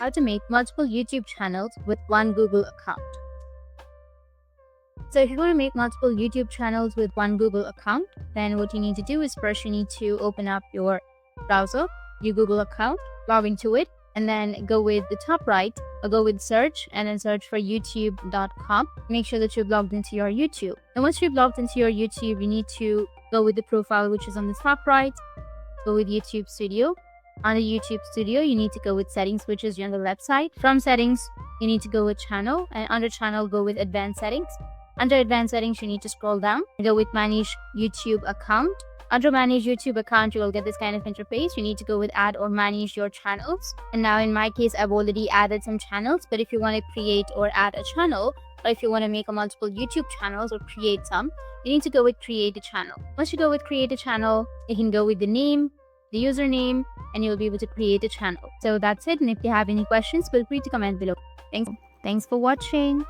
how to make multiple YouTube channels with one Google account. So if you're going to make multiple YouTube channels with one Google account, then what you need to do is first you need to open up your browser, your Google account, log into it, and then go with the top right, or go with search, and then search for youtube.com. Make sure that you've logged into your YouTube. And once you've logged into your YouTube, you need to go with the profile, which is on the top right, go with YouTube Studio. Under YouTube Studio, you need to go with settings, which is on the left side. From settings, you need to go with channel, and under channel, go with advanced settings. Under advanced settings, you need to scroll down and go with manage YouTube account. Under manage YouTube account, you will get this kind of interface. You need to go with add or manage your channels. And now in my case, I've already added some channels, but if you want to create or add a channel, or if you want to make a multiple YouTube channels or create some, you need to go with create a channel. Once you go with create a channel, you can go with the name, the username, and you'll be able to create a channel. So that's it. And if you have any questions, feel free to comment below. Thanks for watching.